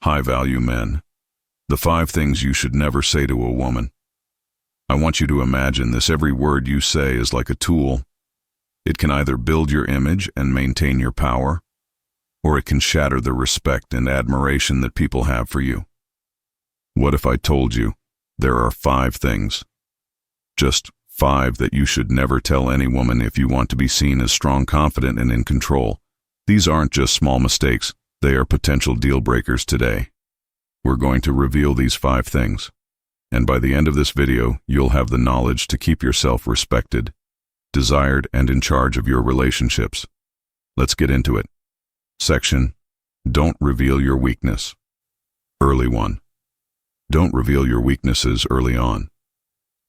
High-value men. The 5 things you should never say to a woman. I want you to imagine this. Every word you say is like a tool. It can either build your image and maintain your power, or it can shatter the respect and admiration that people have for you. What if I told you there are 5 things? Just 5 that you should never tell any woman if you want to be seen as strong, confident, and in control. These aren't just small mistakes. They are potential deal breakers today. We're going to reveal these 5 things, and by the end of this video, you'll have the knowledge to keep yourself respected, desired, and in charge of your relationships. Let's get into it. Section: Don't reveal your weakness. Early 1. Don't reveal your weaknesses early on.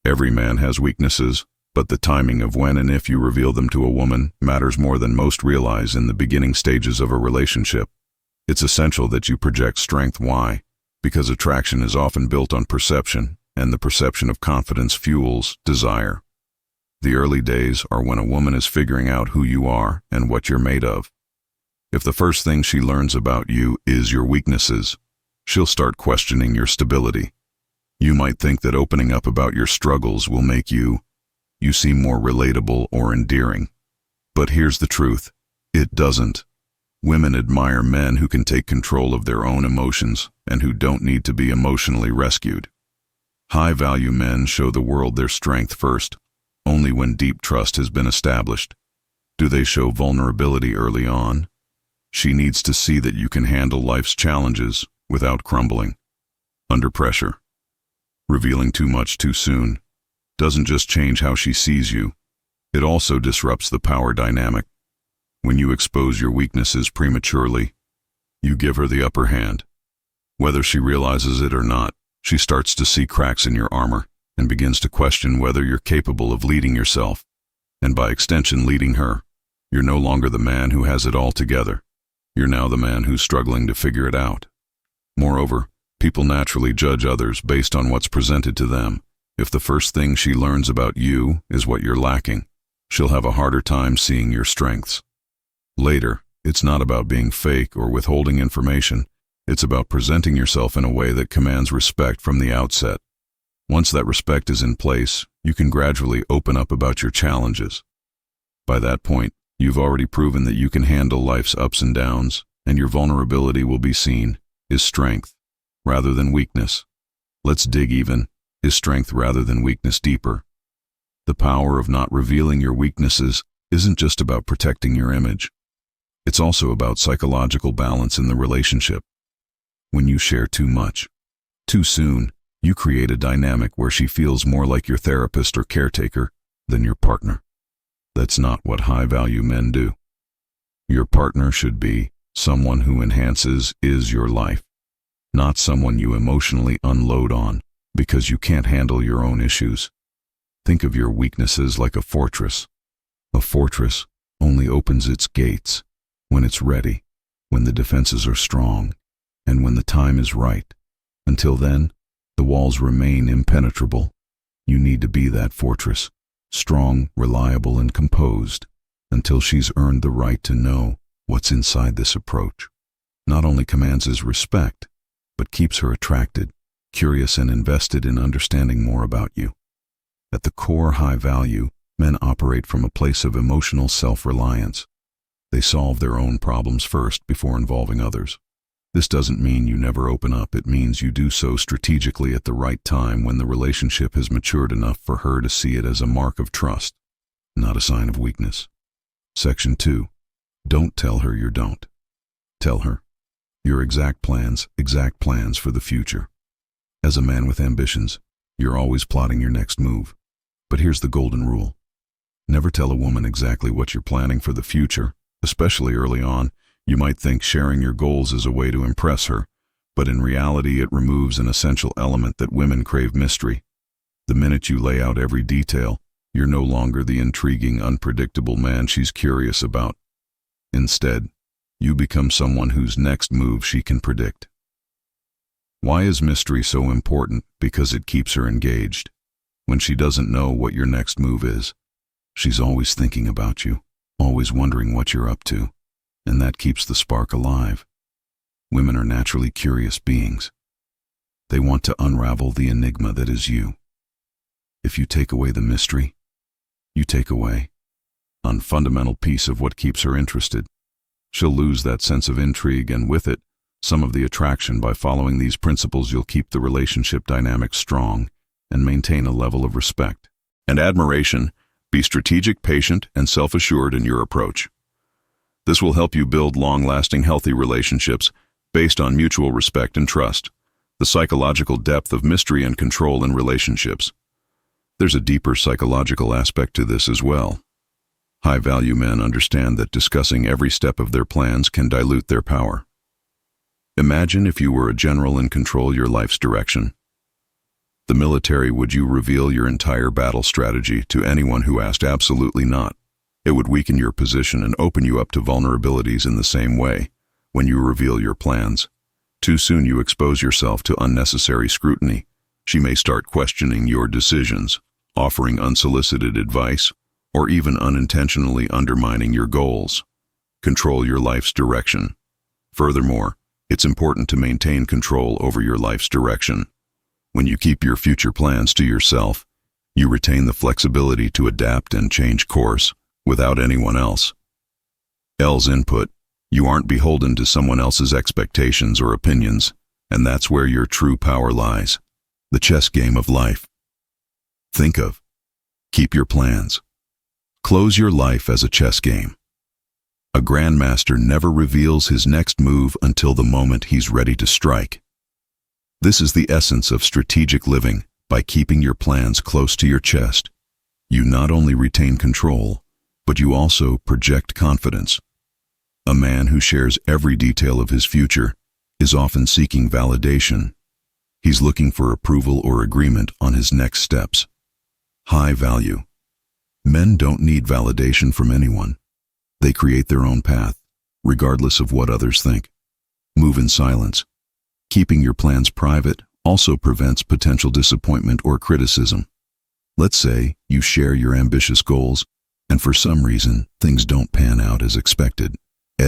Every man has weaknesses, but the timing of when and if you reveal them to a woman matters more than most realize in the beginning stages of a relationship. It's essential that you project strength. Why? Because attraction is often built on perception, and the perception of confidence fuels desire. The early days are when a woman is figuring out who you are and what you're made of. If the first thing she learns about you is your weaknesses, she'll start questioning your stability. You might think that opening up about your struggles will make you seem more relatable or endearing. But here's the truth: it doesn't. Women admire men who can take control of their own emotions and who don't need to be emotionally rescued. High-value men show the world their strength first, only when deep trust has been established. Do they show vulnerability early on? She needs to see that you can handle life's challenges without crumbling under pressure. Revealing too much too soon doesn't just change how she sees you, it also disrupts the power dynamic. When you expose your weaknesses prematurely, you give her the upper hand. Whether she realizes it or not, she starts to see cracks in your armor and begins to question whether you're capable of leading yourself. And by extension, leading her. You're no longer the man who has it all together. You're now the man who's struggling to figure it out. Moreover, people naturally judge others based on what's presented to them. If the first thing she learns about you is what you're lacking, she'll have a harder time seeing your strengths. Later, it's not about being fake or withholding information. It's about presenting yourself in a way that commands respect from the outset. Once that respect is in place, you can gradually open up about your challenges. By that point, you've already proven that you can handle life's ups and downs, and your vulnerability will be seen as strength rather than weakness. Let's dig even. Is strength rather than weakness deeper? The power of not revealing your weaknesses isn't just about protecting your image. It's also about psychological balance in the relationship. When you share too much, too soon, you create a dynamic where she feels more like your therapist or caretaker than your partner. That's not what high-value men do. Your partner should be someone who enhances your life, not someone you emotionally unload on because you can't handle your own issues. Think of your weaknesses like a fortress. A fortress only opens its gates when it's ready, when the defenses are strong, and when the time is right. Until then, the walls remain impenetrable. You need to be that fortress, strong, reliable, and composed, until she's earned the right to know what's inside this approach. Not only commands his respect, but keeps her attracted, curious, and invested in understanding more about you. At the core, high value men operate from a place of emotional self-reliance. They solve their own problems first before involving others. This doesn't mean you never open up. It means you do so strategically at the right time when the relationship has matured enough for her to see it as a mark of trust, not a sign of weakness. Section 2. Don't tell her you don't. Tell her your exact plans for the future. As a man with ambitions, you're always plotting your next move. But here's the golden rule. Never tell a woman exactly what you're planning for the future, especially early on. You might think sharing your goals is a way to impress her, but in reality it removes an essential element that women crave: mystery. The minute you lay out every detail, you're no longer the intriguing, unpredictable man she's curious about. Instead, you become someone whose next move she can predict. Why is mystery so important? Because it keeps her engaged. When she doesn't know what your next move is, she's always thinking about you, always wondering what you're up to, and that keeps the spark alive. Women are naturally curious beings. They want to unravel the enigma that is you. If you take away the mystery, you take away a fundamental piece of what keeps her interested. She'll lose that sense of intrigue, and with it, some of the attraction. By following these principles, you'll keep the relationship dynamic strong and maintain a level of respect and admiration. Be strategic, patient, and self-assured in your approach. This will help you build long-lasting, healthy relationships based on mutual respect and trust. The psychological depth of mystery and control in relationships. There's a deeper psychological aspect to this as well. High-value men understand that discussing every step of their plans can dilute their power. Imagine if you were a general in control of your life's direction. The military, would you reveal your entire battle strategy to anyone who asked? Absolutely not. It would weaken your position and open you up to vulnerabilities. In the same way, when you reveal your plans, too soon you expose yourself to unnecessary scrutiny. She may start questioning your decisions, offering unsolicited advice, or even unintentionally undermining your goals. Control your life's direction. Furthermore, it's important to maintain control over your life's direction. When you keep your future plans to yourself, you retain the flexibility to adapt and change course without anyone else's input. You aren't beholden to someone else's expectations or opinions, and that's where your true power lies. The chess game of life. Think of. Keep your plans. Close your life as a chess game. A grandmaster never reveals his next move until the moment he's ready to strike. This is the essence of strategic living. By keeping your plans close to your chest, you not only retain control, but you also project confidence. A man who shares every detail of his future is often seeking validation. He's looking for approval or agreement on his next steps. High value. Men don't need validation from anyone. They create their own path, regardless of what others think. Move in silence. Keeping your plans private also prevents potential disappointment or criticism. Let's say you share your ambitious goals, and for some reason, things don't pan out as expected.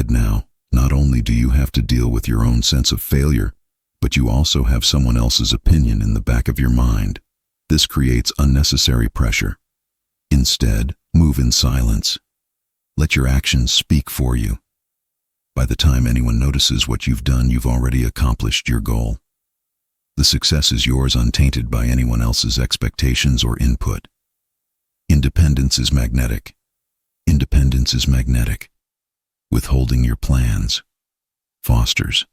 Now, not only do you have to deal with your own sense of failure, but you also have someone else's opinion in the back of your mind. This creates unnecessary pressure. Instead, move in silence. Let your actions speak for you. By the time anyone notices what you've done, you've already accomplished your goal. The success is yours, untainted by anyone else's expectations or input. Independence is magnetic. Independence is magnetic. Withholding your plans fosters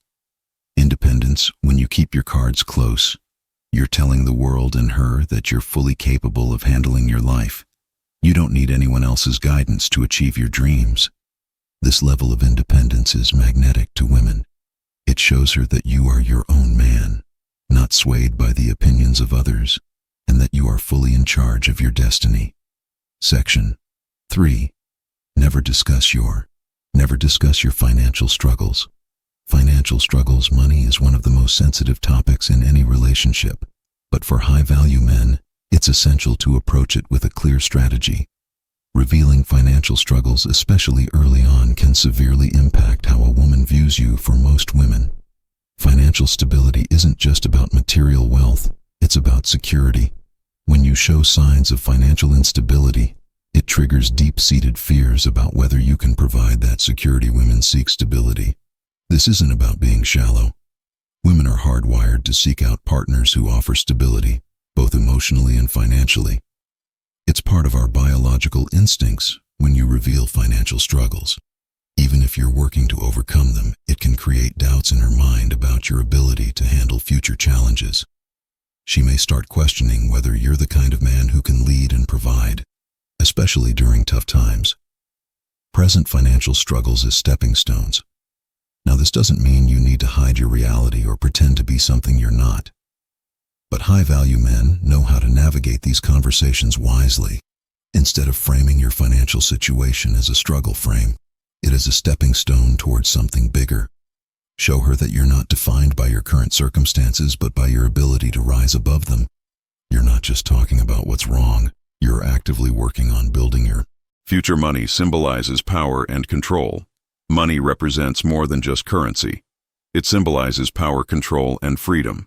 independence. When you keep your cards close, you're telling the world and her that you're fully capable of handling your life. You don't need anyone else's guidance to achieve your dreams. This level of independence is magnetic to women. It shows her that you are your own man, not swayed by the opinions of others, and that you are fully in charge of your destiny. Section 3. Never discuss your financial struggles. Financial struggles. Money is one of the most sensitive topics in any relationship, but for high-value men, it's essential to approach it with a clear strategy. Revealing financial struggles, especially early on, can severely impact how a woman views you. For most women, financial stability isn't just about material wealth, it's about security. When you show signs of financial instability, it triggers deep-seated fears about whether you can provide that security. Women seek stability. This isn't about being shallow. Women are hardwired to seek out partners who offer stability, both emotionally and financially. It's part of our biological instincts. When you reveal financial struggles, even if you're working to overcome them, it can create doubts in her mind about your ability to handle future challenges. She may start questioning whether you're the kind of man who can lead and provide, especially during tough times. Present financial struggles as stepping stones. Now, this doesn't mean you need to hide your reality or pretend to be something you're not. But high-value men know how to navigate these conversations wisely. Instead of framing your financial situation as a struggle, frame it as a stepping stone towards something bigger. Show her that you're not defined by your current circumstances, but by your ability to rise above them. You're not just talking about what's wrong, you're actively working on building your future. Money symbolizes power and control. Money represents more than just currency. It symbolizes power, control, and freedom.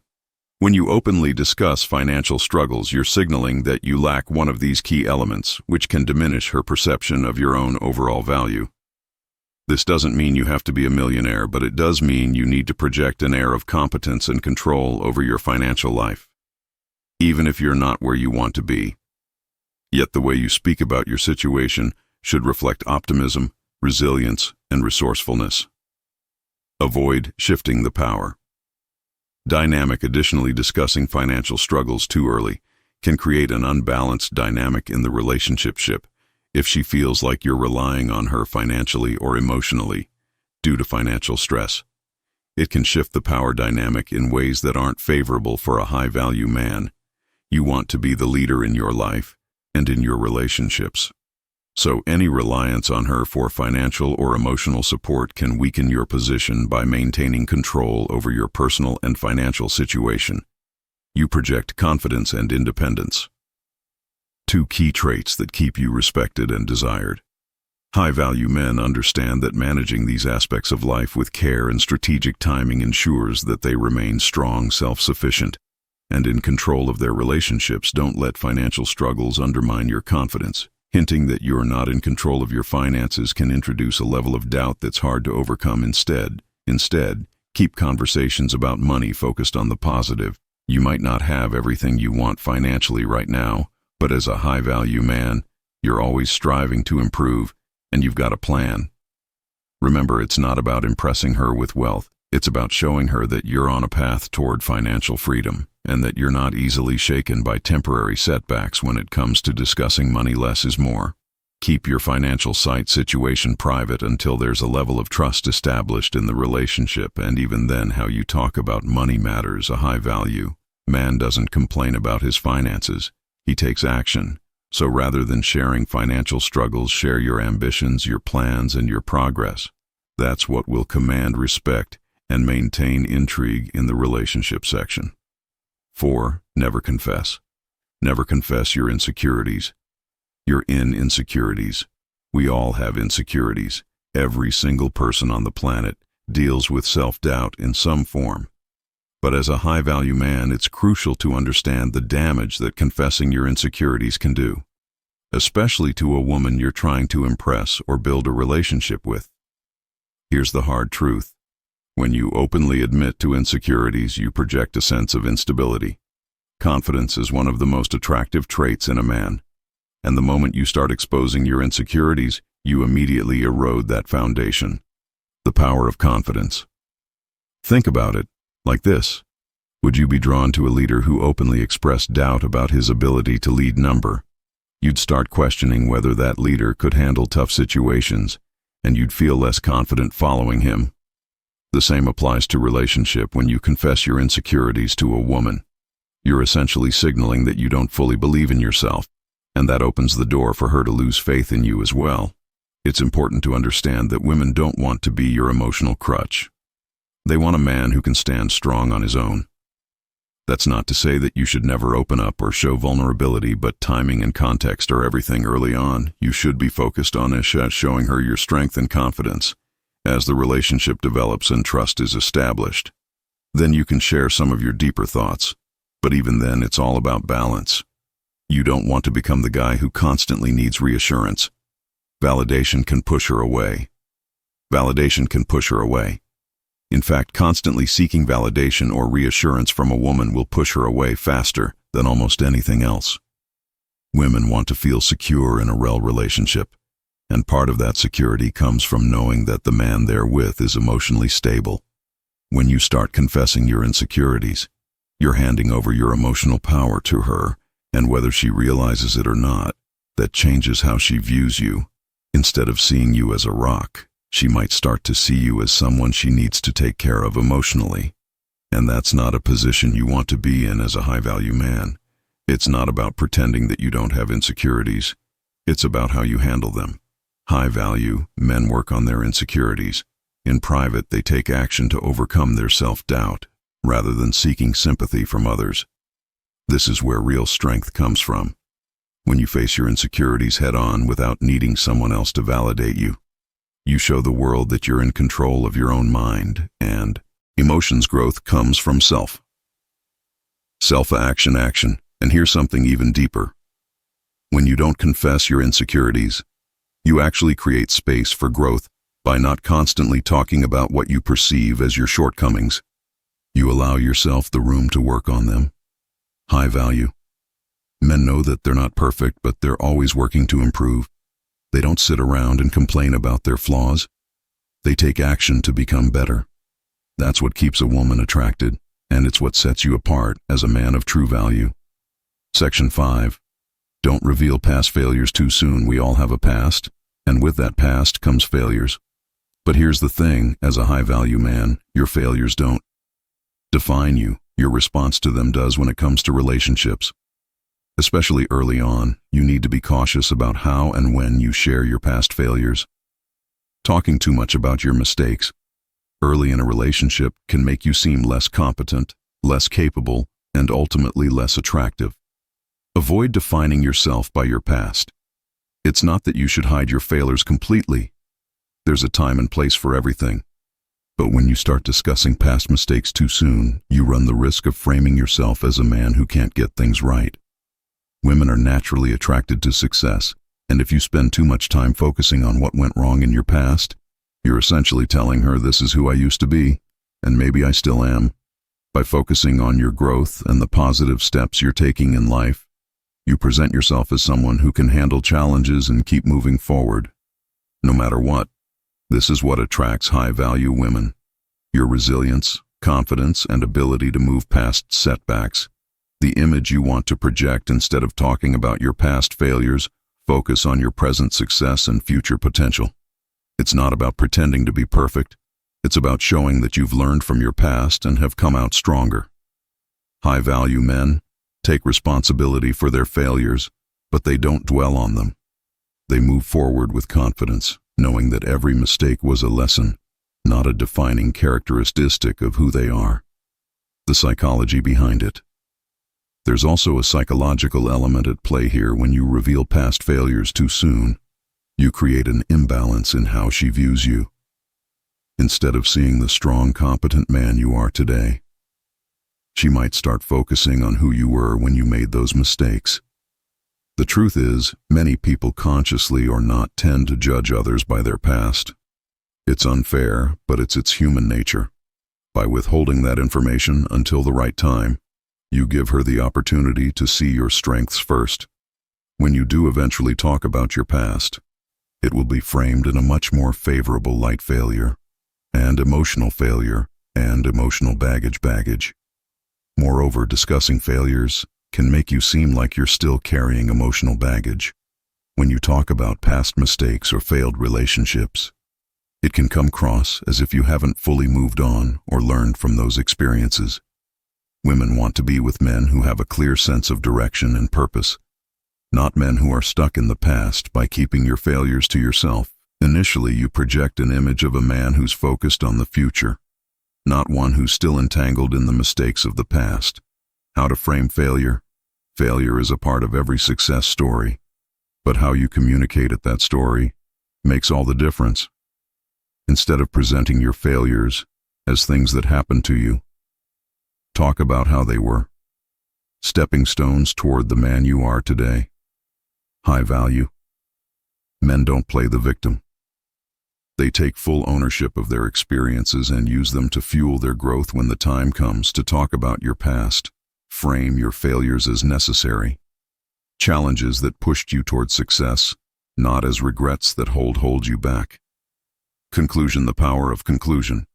When you openly discuss financial struggles, you're signaling that you lack one of these key elements, which can diminish her perception of your own overall value. This doesn't mean you have to be a millionaire, but it does mean you need to project an air of competence and control over your financial life, even if you're not where you want to be. Yet the way you speak about your situation should reflect optimism, resilience, and resourcefulness. Avoid shifting the power dynamic. Additionally, discussing financial struggles too early can create an unbalanced dynamic in the relationship if she feels like you're relying on her financially or emotionally due to financial stress. It can shift the power dynamic in ways that aren't favorable for a high-value man. You want to be the leader in your life and in your relationships. So any reliance on her for financial or emotional support can weaken your position by maintaining control over your personal and financial situation. You project confidence and independence, two key traits that keep you respected and desired. High-value men understand that managing these aspects of life with care and strategic timing ensures that they remain strong, self-sufficient, and in control of their relationships. Don't let financial struggles undermine your confidence. Hinting that you're not in control of your finances can introduce a level of doubt that's hard to overcome. Instead, keep conversations about money focused on the positive. You might not have everything you want financially right now, but as a high-value man, you're always striving to improve, and you've got a plan. Remember, it's not about impressing her with wealth. It's about showing her that you're on a path toward financial freedom, and that you're not easily shaken by temporary setbacks when it comes to discussing money. Less is more. Keep your financial situation private until there's a level of trust established in the relationship, and even then, how you talk about money matters. A high-value man doesn't complain about his finances. He takes action. So rather than sharing financial struggles, share your ambitions, your plans, and your progress. That's what will command respect and maintain intrigue in the relationship section. 4. Never confess. Never confess your insecurities. You're in insecurities. We all have insecurities. Every single person on the planet deals with self-doubt in some form. But as a high-value man, it's crucial to understand the damage that confessing your insecurities can do, especially to a woman you're trying to impress or build a relationship with. Here's the hard truth. When you openly admit to insecurities, you project a sense of instability. Confidence is one of the most attractive traits in a man, and the moment you start exposing your insecurities, you immediately erode that foundation. The power of confidence. Think about it like this. Would you be drawn to a leader who openly expressed doubt about his ability to lead? You'd start questioning whether that leader could handle tough situations, and you'd feel less confident following him. The same applies to relationship. When you confess your insecurities to a woman, you're essentially signaling that you don't fully believe in yourself, and that opens the door for her to lose faith in you as well. It's important to understand that women don't want to be your emotional crutch. They want a man who can stand strong on his own. That's not to say that you should never open up or show vulnerability, but timing and context are everything. Early on, you should be focused on showing her your strength and confidence. As the relationship develops and trust is established, then you can share some of your deeper thoughts. But even then, it's all about balance. You don't want to become the guy who constantly needs reassurance. Validation can push her away. In fact, constantly seeking validation or reassurance from a woman will push her away faster than almost anything else. Women want to feel secure in a real relationship, and part of that security comes from knowing that the man they're with is emotionally stable. When you start confessing your insecurities, you're handing over your emotional power to her, and whether she realizes it or not, that changes how she views you. Instead of seeing you as a rock, she might start to see you as someone she needs to take care of emotionally. And that's not a position you want to be in as a high-value man. It's not about pretending that you don't have insecurities. It's about how you handle them. High-value men work on their insecurities. In private, they take action to overcome their self-doubt, rather than seeking sympathy from others. This is where real strength comes from. When you face your insecurities head-on without needing someone else to validate you, you show the world that you're in control of your own mind and, Emotions growth comes from self. Self-action, action. And here's something even deeper. When you don't confess your insecurities, you actually create space for growth by not constantly talking about what you perceive as your shortcomings. You allow yourself the room to work on them. High value. Men know that they're not perfect, but they're always working to improve. They don't sit around and complain about their flaws. They take action to become better. That's what keeps a woman attracted, and it's what sets you apart as a man of true value. Section 5. Don't reveal past failures too soon. We all have a past, and with that past comes failures. But here's the thing, as a high-value man, your failures don't define you. Your response to them does when it comes to relationships. Especially early on, you need to be cautious about how and when you share your past failures. Talking too much about your mistakes early in a relationship can make you seem less competent, less capable, and ultimately less attractive. Avoid defining yourself by your past. It's not that you should hide your failures completely. There's a time and place for everything. But when you start discussing past mistakes too soon, you run the risk of framing yourself as a man who can't get things right. Women are naturally attracted to success, and if you spend too much time focusing on what went wrong in your past, you're essentially telling her, this is who I used to be, and maybe I still am. By focusing on your growth and the positive steps you're taking in life, you present yourself as someone who can handle challenges and keep moving forward, no matter what. This is what attracts high-value women. Your resilience, confidence, and ability to move past setbacks. The image you want to project. Instead of talking about your past failures, focus on your present success and future potential. It's not about pretending to be perfect. It's about showing that you've learned from your past and have come out stronger. High-value men take responsibility for their failures, but they don't dwell on them. They move forward with confidence, knowing that every mistake was a lesson, not a defining characteristic of who they are. The psychology behind it. There's also a psychological element at play here. When you reveal past failures too soon, you create an imbalance in how she views you. Instead of seeing the strong, competent man you are today, she might start focusing on who you were when you made those mistakes. The truth is, many people consciously or not tend to judge others by their past. It's unfair, but it's human nature. By withholding that information until the right time, you give her the opportunity to see your strengths first. When you do eventually talk about your past, it will be framed in a much more favorable light. Failure, and emotional baggage. Moreover, discussing failures can make you seem like you're still carrying emotional baggage. When you talk about past mistakes or failed relationships, it can come across as if you haven't fully moved on or learned from those experiences. Women want to be with men who have a clear sense of direction and purpose, not men who are stuck in the past. By keeping your failures to yourself, initially you project an image of a man who's focused on the future, not one who's still entangled in the mistakes of the past. How to frame failure? Failure is a part of every success story, but how you communicate that story makes all the difference. Instead of presenting your failures as things that happened to you, talk about how they were stepping stones toward the man you are today. High value. Men don't play the victim. They take full ownership of their experiences and use them to fuel their growth. When the time comes to talk about your past, frame your failures as necessary challenges that pushed you toward success, not as regrets that hold you back. Conclusion. The power of conclusion.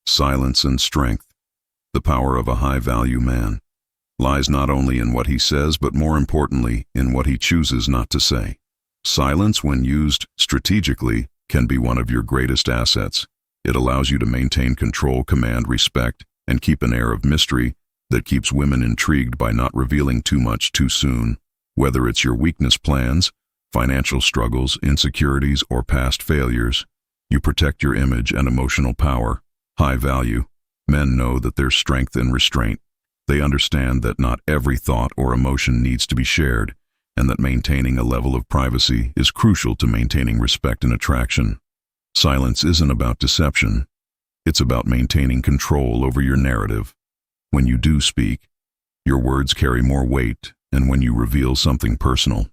Silence and strength. The power of a high-value man lies not only in what he says, but more importantly, in what he chooses not to say. Silence, when used strategically, can be one of your greatest assets. It allows you to maintain control, command respect, and keep an air of mystery that keeps women intrigued. By not revealing too much too soon, whether it's your weakness plans, financial struggles, insecurities, or past failures, you protect your image and emotional power. High value. Men know that there's strength in restraint. They understand that not every thought or emotion needs to be shared, and that maintaining a level of privacy is crucial to maintaining respect and attraction. Silence isn't about deception. It's about maintaining control over your narrative. When you do speak, your words carry more weight, and when you reveal something personal,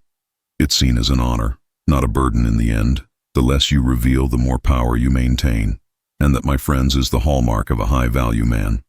it's seen as an honor, not a burden in the end. The less you reveal, the more power you maintain. And that, my friends, is the hallmark of a high-value man.